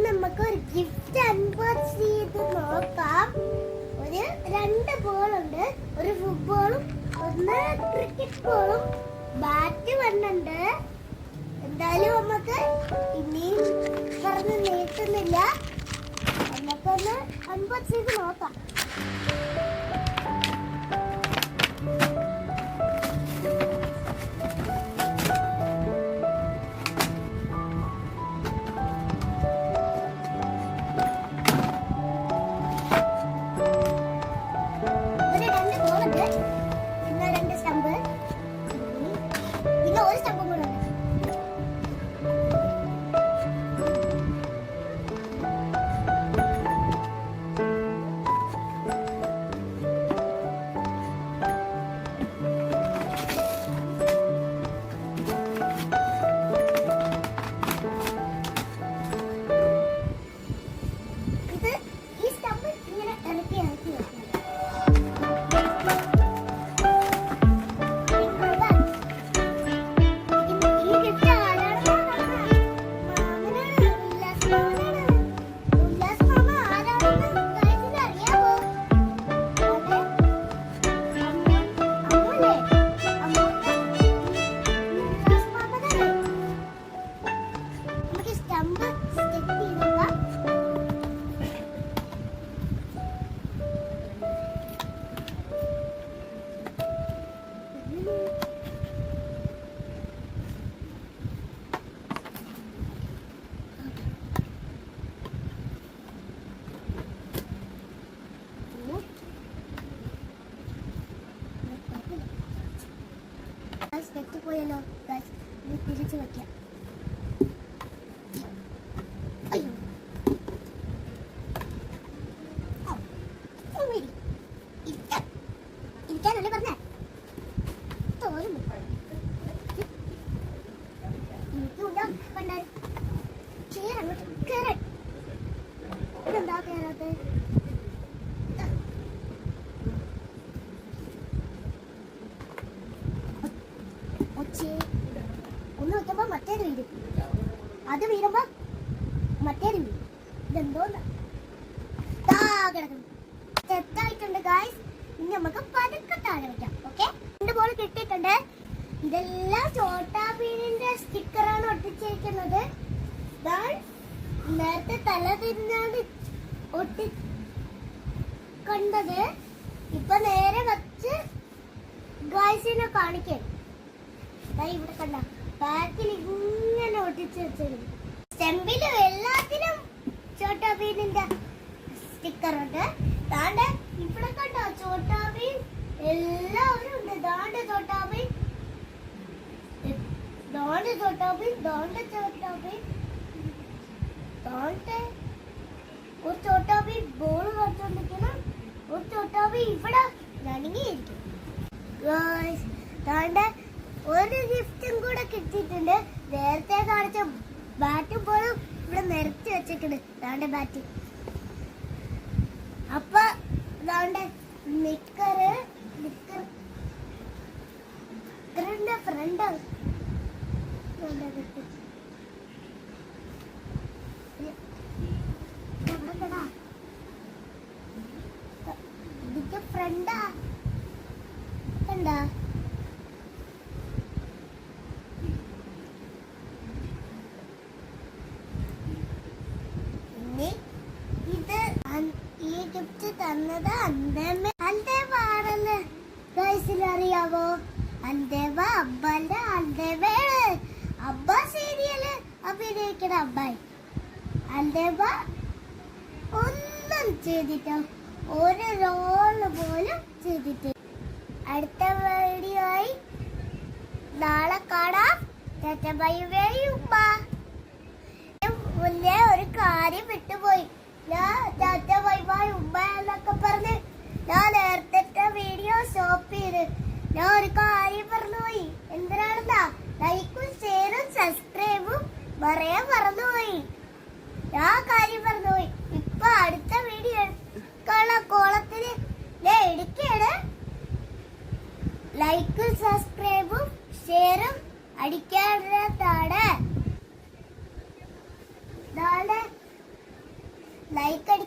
നമുക്ക് ഒരു gift unbox ചെയ്ത് നോക്കാം. ഒരു 2 ബോളുണ്ട്, ഒരു ഫുട്ബോളും 1 ക്രിക്കറ്റ് ബോളും ബാറ്റ് വന്നുണ്ട്. എന്തായാലും നമുക്ക് ഇനിയും പറഞ്ഞ് നീട്ടുന്നില്ല, നമുക്കൊന്ന് അൺബോക്സ് ചെയ്ത് നോക്കാം. പോയല്ലോ, തിരിച്ചു വയ്ക്കാം. ഇരിക്കാനല്ലേ പറഞ്ഞ തോന്നുന്നു. എനിക്കില്ല കണ്ടാൽ കേറാൻ. ഇതെന്താ കേറാത്തെ? ഒന്ന് നോക്കുമ്പോ മറ്റേത് വീഴും, അത് വീഴുമ്പോ മറ്റേത് വീഴും. ഇതെന്തോ സെറ്റായിട്ടുണ്ട് ഗായ്സ്. ഇനി നമുക്ക് പതുക്കെ താഴെ വെക്കാം. ഓക്കെ, 2 ബോൾ കിട്ടിയിട്ടുണ്ട്. ഇതെല്ലാം ചോട്ടാ ഭീമിന്റെ സ്റ്റിക്കറാണ് ഒട്ടിച്ചിരിക്കുന്നത്. നേരത്തെ തല തിരിഞ്ഞാണ് ഒട്ടിക്കണ്ടത്. ഇപ്പൊ നേരെ വെച്ച് ഗായ്സിനെ കാണിക്കാൻ ഇവിടെ കണ്ട ബാക്കിൽ ഇങ്ങനെ ഒട്ടിച്ച് വെച്ചിരുന്നു. സ്റ്റെമ്പിലും എല്ലാത്തിനും ചോട്ടാ ഭീമിന്റെ സ്റ്റിക്കർ ഉണ്ട്. താണ്ട ഇവിടെ കണ്ടോ ചോട്ടാ ഭീം, എല്ലാവരും ഉണ്ട്. ദാണ്ട ചോട്ടാ ഭീം, ദാണ്ട ചോട്ടാ ഭീം, ദാണ്ട ചോട്ടാ ഭീം, ദാണ്ട ഒരു ചോട്ടാ ഭീം ബോൾ കളിച്ചോണ്ടിരിക്കണം. ഒരു ചോട്ടാ ഭീം ഇവിടെ നനങ്ങിയിരിക്കും. ദാണ്ട ഒരു ഗിഫ്റ്റും കൂടെ കിട്ടിയിട്ടുണ്ട്. നേരത്തെ കാണിച്ച ബാറ്റും ബോളും ഇവിടെ നിരത്തി വെച്ചിട്ടുണ്ട്. ദാണ്ട ബാറ്റ്. അപ്പൊ നിക്കറിന്റെ ഫ്രണ്ട് ഇതിന്റെ ഫ്രണ്ടാ കണ്ടാ. ഈ ഗിഫ്റ്റ് തന്നത് അന്തേവാണല്ലേ അറിയാവോ? അന്തേവ അബ്ബന്റെ അന്തേവയാണ്. അബ്ബ സീരിയല് അഭിനയിക്കണ അബ്ബായി. അന്തേവ ഒന്നും ചെയ്തിട്ടോ, ഒരു റോള് പോലും ചെയ്തിട്ട്. അടുത്ത വീഡിയോ ആയി നാളെ കാണാം. മുന്നേ ഒരു കാര്യം വിട്ടുപോയി. ഞാൻ ഉമ്മ എന്നൊക്കെ പറഞ്ഞ് ഞാൻ നേരത്തെ വീഡിയോ സ്റ്റോപ്പ് ചെയ്ത് ഞാൻ ഒരു കാര്യം പറഞ്ഞുപോയി. എന്തിനാണെന്നാ ലൈക്കും ഷെയറും സബ്സ്ക്രൈബും പറയാൻ മറന്നുപോയി. ഞാൻ കാര്യം പറഞ്ഞുപോയി. ഇപ്പൊ അടുത്ത വീഡിയോ കോളത്തിന് ഇടിക്കാണ്. ലൈക്കും സബ്സ്ക്രൈബും ഷെയറും അടിക്കാനാണ്. ലൈക്ക് അടിക്കുക.